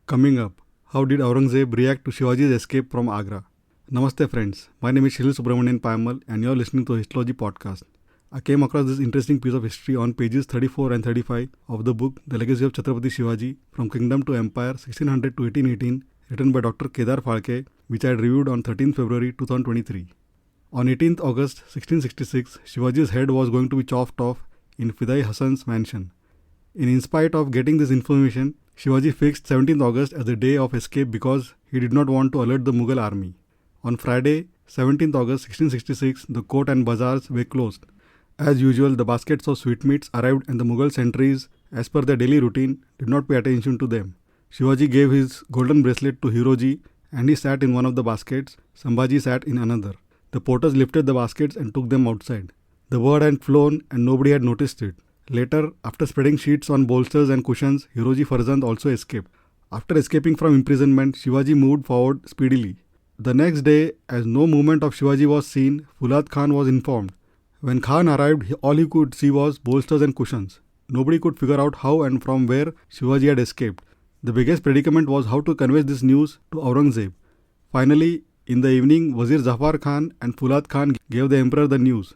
Coming up, how did Aurangzeb react to Shivaji's escape from Agra? Namaste friends, my name is Shilil Subramanian Payamal and you are listening to the Histology podcast. I came across this interesting piece of history on pages 34 and 35 of the book The Legacy of Chhatrapati Shivaji From Kingdom to Empire 1600 to 1818 written by Dr. Kedar Phalke, which I had reviewed on 13 February 2023. On 18th August 1666, Shivaji's head was going to be chopped off in Fidai Hassan's mansion. In spite of getting this information, Shivaji fixed 17th August as the day of escape because he did not want to alert the Mughal army. On Friday, 17th August 1666, the court and bazaars were closed. As usual, the baskets of sweetmeats arrived and the Mughal sentries, as per their daily routine, did not pay attention to them. Shivaji gave his golden bracelet to Hiroji and he sat in one of the baskets. Sambhaji sat in another. The porters lifted the baskets and took them outside. The word had flown and nobody had noticed it. Later, after spreading sheets on bolsters and cushions, Hiroji Farzand also escaped. After escaping from imprisonment, Shivaji moved forward speedily. The next day, as no movement of Shivaji was seen, Fulad Khan was informed. When Khan arrived, all he could see was bolsters and cushions. Nobody could figure out how and from where Shivaji had escaped. The biggest predicament was how to convey this news to Aurangzeb. Finally, in the evening, Wazir Zafar Khan and Fulad Khan gave the emperor the news.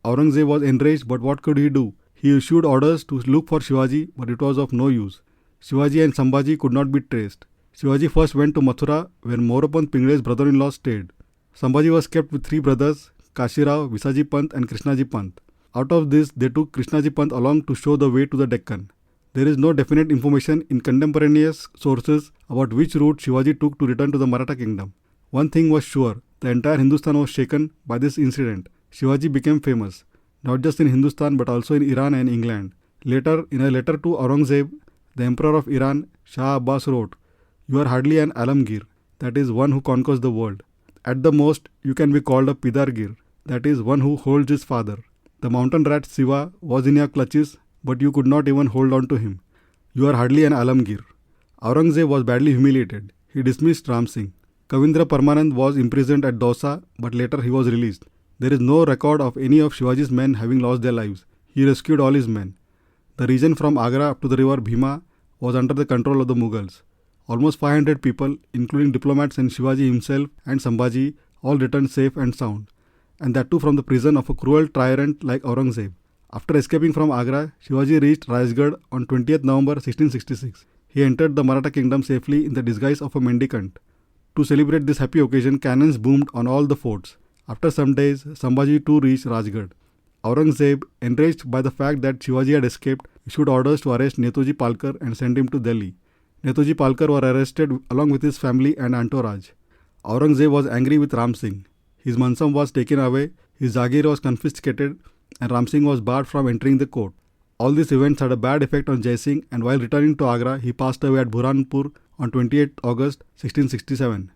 Aurangzeb was enraged, but what could he do? He issued orders to look for Shivaji, but it was of no use. Shivaji and Sambhaji could not be traced. Shivaji first went to Mathura, where Morapant Pingale's brother-in-law stayed. Sambhaji was kept with three brothers, Kashirao, Visaji Pant and Krishnaji Pant. Out of this, they took Krishnaji Pant along to show the way to the Deccan. There is no definite information in contemporaneous sources about which route Shivaji took to return to the Maratha kingdom. One thing was sure, the entire Hindustan was shaken by this incident. Shivaji became famous, not just in Hindustan but also in Iran and England. Later, in a letter to Aurangzeb, the Emperor of Iran, Shah Abbas wrote, "You are hardly an Alamgir, that is one who conquers the world. At the most, you can be called a Pidargir, that is one who holds his father. The mountain rat Siva was in your clutches, but you could not even hold on to him. You are hardly an Alamgir." Aurangzeb was badly humiliated. He dismissed Ram Singh. Kavindra Parmanand was imprisoned at Dausa, but later he was released. There is no record of any of Shivaji's men having lost their lives. He rescued all his men. The region from Agra up to the river Bhima was under the control of the Mughals. Almost 500 people, including diplomats and Shivaji himself and Sambhaji, all returned safe and sound. And that too from the prison of a cruel tyrant like Aurangzeb. After escaping from Agra, Shivaji reached Rajgarh on 20th November 1666. He entered the Maratha kingdom safely in the disguise of a mendicant. To celebrate this happy occasion, cannons boomed on all the forts. After some days, Sambhaji too reached Rajgarh. Aurangzeb, enraged by the fact that Shivaji had escaped, issued orders to arrest Netaji Palkar and send him to Delhi. Netaji Palkar were arrested along with his family and entourage. Aurangzeb was angry with Ram Singh. His mansam was taken away, his Jagir was confiscated, and Ram Singh was barred from entering the court. All these events had a bad effect on Jai Singh, and while returning to Agra, he passed away at Burhanpur on 28 August 1667.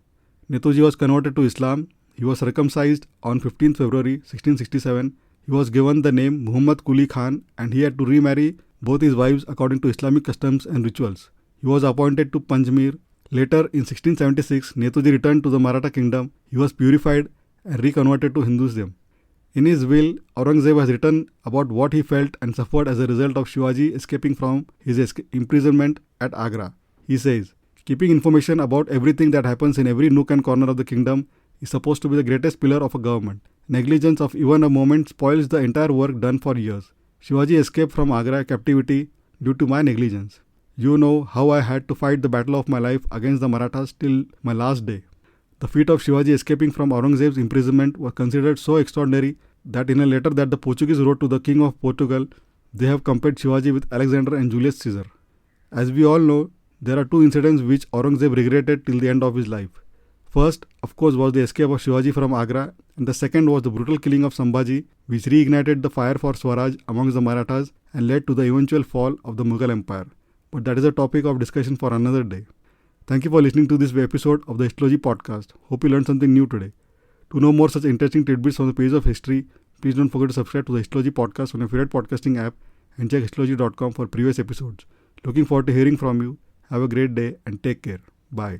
Netaji was converted to Islam. He was circumcised on 15th February 1667. He was given the name Muhammad Quli Khan and he had to remarry both his wives according to Islamic customs and rituals. He was appointed to Panjmir. Later in 1676, Netaji returned to the Maratha kingdom. He was purified and reconverted to Hinduism. In his will, Aurangzeb has written about what he felt and suffered as a result of Shivaji escaping from his imprisonment at Agra. He says, "Keeping information about everything that happens in every nook and corner of the kingdom is supposed to be the greatest pillar of a government. Negligence of even a moment spoils the entire work done for years. Shivaji escaped from Agra captivity due to my negligence. You know how I had to fight the battle of my life against the Marathas till my last day." The feat of Shivaji escaping from Aurangzeb's imprisonment was considered so extraordinary that in a letter that the Portuguese wrote to the King of Portugal, they have compared Shivaji with Alexander and Julius Caesar. As we all know, there are two incidents which Aurangzeb regretted till the end of his life. First, of course, was the escape of Shivaji from Agra, and the second was the brutal killing of Sambhaji, which reignited the fire for Swaraj amongst the Marathas and led to the eventual fall of the Mughal Empire. But that is a topic of discussion for another day. Thank you for listening to this episode of the Histology podcast. Hope you learned something new today. To know more such interesting tidbits from the page of history, please don't forget to subscribe to the Histology podcast on your favorite podcasting app and check histology.com for previous episodes. Looking forward to hearing from you. Have a great day and take care. Bye.